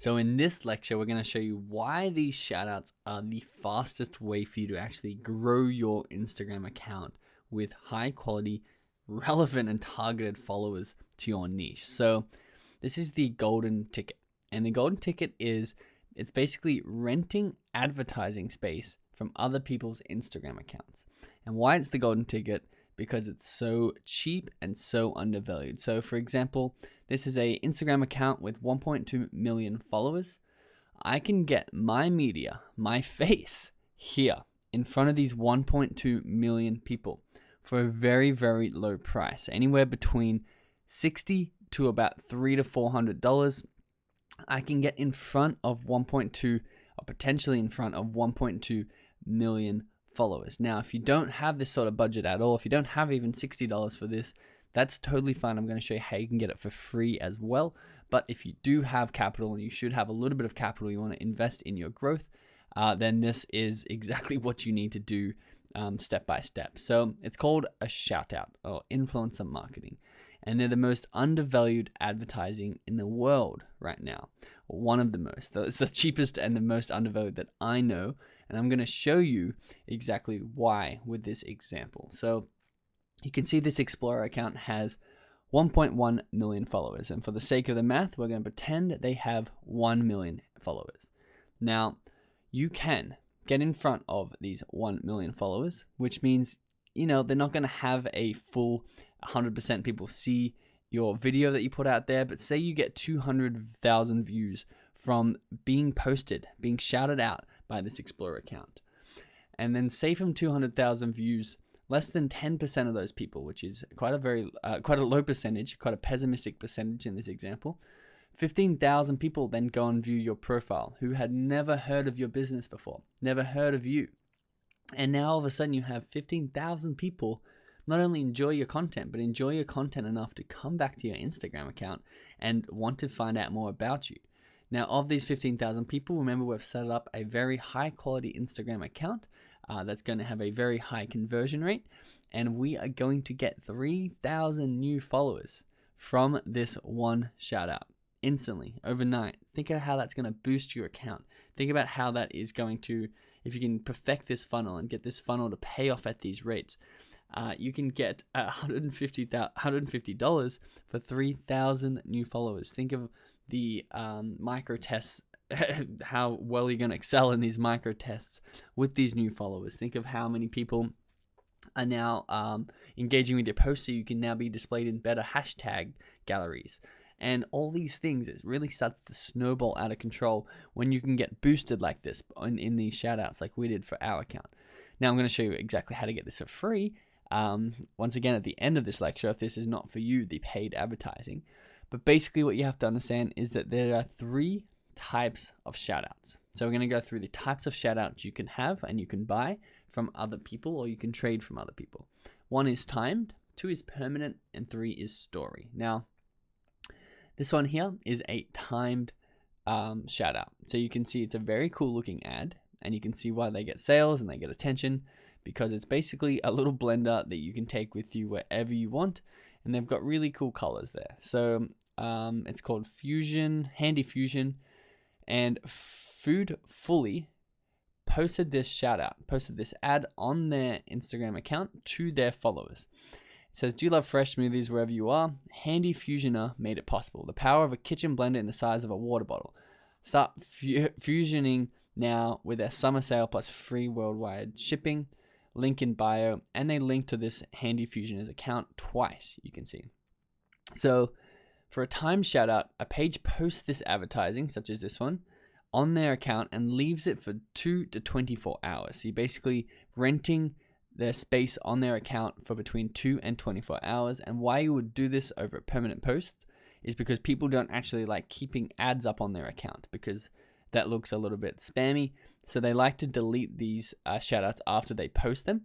So in this lecture, we're going to show you why these shoutouts are the fastest way for you to actually grow your Instagram account with high quality, relevant and targeted followers to your niche. So this is the golden ticket. And the golden ticket it's basically renting advertising space from other people's Instagram accounts. And why it's the golden ticket? Because it's so cheap and so undervalued. So for example, this is a Instagram account with 1.2 million followers. I can get my media, my face here in front of these 1.2 million people for a very, very low price, anywhere between $60 to about $300 to $400. I can get in front of 1.2 or potentially in front of 1.2 million followers. Now, if you don't have this sort of budget at all, if you don't have even $60 for this, that's totally fine. I'm going to show you how you can get it for free as well. But if you do have capital, and you should have a little bit of capital, you want to invest in your growth, then this is exactly what you need to do step by step. So it's called a shout out or influencer marketing. And they're the most undervalued advertising in the world right now. One of the most. It's the cheapest and the most undervalued that I know. And I'm going to show you exactly why with this example. So you can see this Explorer account has 1.1 million followers. And for the sake of the math, we're going to pretend they have 1 million followers. Now, you can get in front of these 1 million followers, which means, they're not going to have a full 100% people see your video that you put out there. But say you get 200,000 views from being posted, being shouted out by this Explorer account. And then say from 200,000 views, less than 10% of those people, which is quite a low percentage, quite a pessimistic percentage in this example, 15,000 people then go and view your profile who had never heard of your business before, never heard of you. And now all of a sudden you have 15,000 people not only enjoy your content, but enjoy your content enough to come back to your Instagram account and want to find out more about you. Now, of these 15,000 people, remember we've set up a very high quality Instagram account that's going to have a very high conversion rate. And we are going to get 3,000 new followers from this one shout out instantly, overnight. Think of how that's going to boost your account. Think about how that is going to, if you can perfect this funnel and get this funnel to pay off at these rates, you can get $150 for 3,000 new followers. Think of the micro tests, how well you're going to excel in these micro tests with these new followers. Think of how many people are now engaging with your posts, so you can now be displayed in better hashtag galleries. And all these things, it really starts to snowball out of control when you can get boosted like this in these shoutouts like we did for our account. Now I'm going to show you exactly how to get this for free. Once again, at the end of this lecture, if this is not for you, the paid advertising. But basically what you have to understand is that there are 3 types of shoutouts. So we're going to go through the types of shoutouts you can have and you can buy from other people, or you can trade from other people. 1 is timed, 2 is permanent, and 3 is story. Now, this one here is a timed shout out. So you can see it's a very cool looking ad, and you can see why they get sales and they get attention, because it's basically a little blender that you can take with you wherever you want. And they've got really cool colors there. So it's called Handy Fusion, and Food Fully posted this ad on their Instagram account to their followers. It says, "Do you love fresh smoothies wherever you are? Handy Fusioner made it possible. The power of a kitchen blender in the size of a water bottle. Start fusioning now with their summer sale plus free worldwide shipping. Link in bio." And they link to this Handy Fusioner's account twice, you can see. So for a timed shout out, a page posts this advertising, such as this one, on their account and leaves it for 2 to 24 hours. So you're basically renting their space on their account for between 2 and 24 hours. And why you would do this over a permanent post is because people don't actually like keeping ads up on their account, because that looks a little bit spammy. So they like to delete these shoutouts after they post them.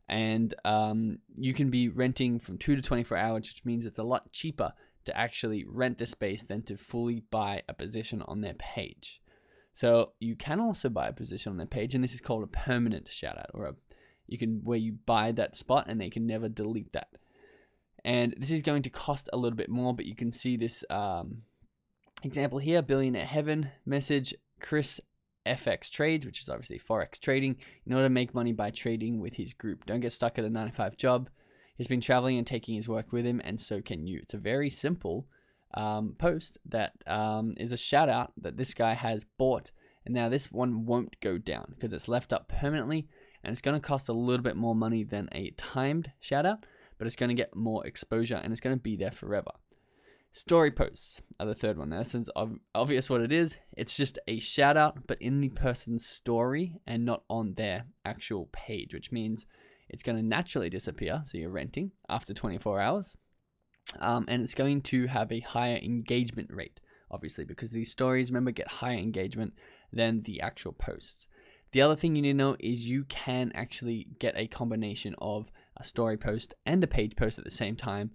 And you can be renting from 2 to 24 hours, which means it's a lot cheaper to actually rent the space than to fully buy a position on their page. So you can also buy a position on their page, and this is called a permanent shoutout, or where you buy that spot and they can never delete that. And this is going to cost a little bit more, but you can see this Example here, Billionaire Heaven, message Chris FX Trades, which is obviously Forex trading, in order to make money by trading with his group. Don't get stuck at a 9-to-5 job. He's been traveling and taking his work with him, and so can you. It's a very simple post that is a shout out that this guy has bought. And now this one won't go down because it's left up permanently, and it's going to cost a little bit more money than a timed shout out, but it's going to get more exposure and it's going to be there forever. Story posts are the third one. Now, since obvious what it is, it's just a shout out, but in the person's story and not on their actual page, which means it's going to naturally disappear. So you're renting after 24 hours, and it's going to have a higher engagement rate, obviously, because these stories, remember, get higher engagement than the actual posts. The other thing you need to know is you can actually get a combination of a story post and a page post at the same time,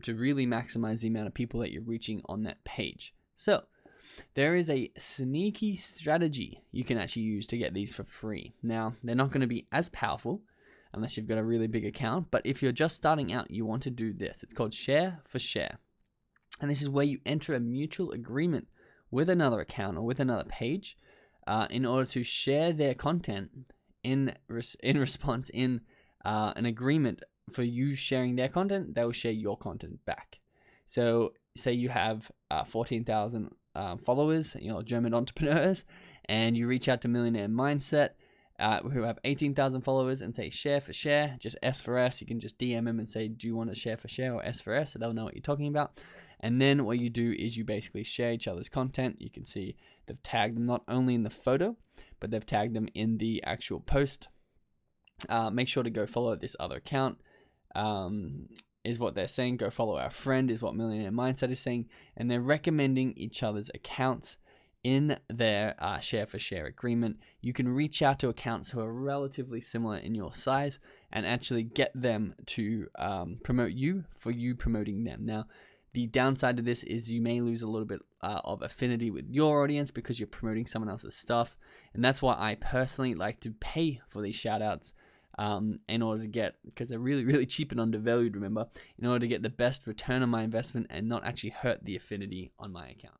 to really maximize the amount of people that you're reaching on that page. So there is a sneaky strategy you can actually use to get these for free. Now, they're not going to be as powerful unless you've got a really big account, but if you're just starting out, you want to do this. It's called share for share. And this is where you enter a mutual agreement with another account or with another page in order to share their content in response in an agreement. For you sharing their content, they'll share your content back. So say you have 14,000 followers, German entrepreneurs, and you reach out to Millionaire Mindset, who have 18,000 followers, and say share for share, just S for S. You can just DM them and say, do you want to share for share or S for S? So they'll know what you're talking about. And then what you do is you basically share each other's content. You can see they've tagged them not only in the photo, but they've tagged them in the actual post. Make sure to go follow this other account. Is what they're saying. Go follow our friend is what Millionaire Mindset is saying, and they're recommending each other's accounts in their share for share agreement. You can reach out to accounts who are relatively similar in your size and actually get them to promote you for you promoting them. Now, the downside to this is you may lose a little bit of affinity with your audience because you're promoting someone else's stuff, and that's why I personally like to pay for these shout outs. In order to get, because they're really, really cheap and undervalued, remember, in order to get the best return on my investment and not actually hurt the affinity on my account.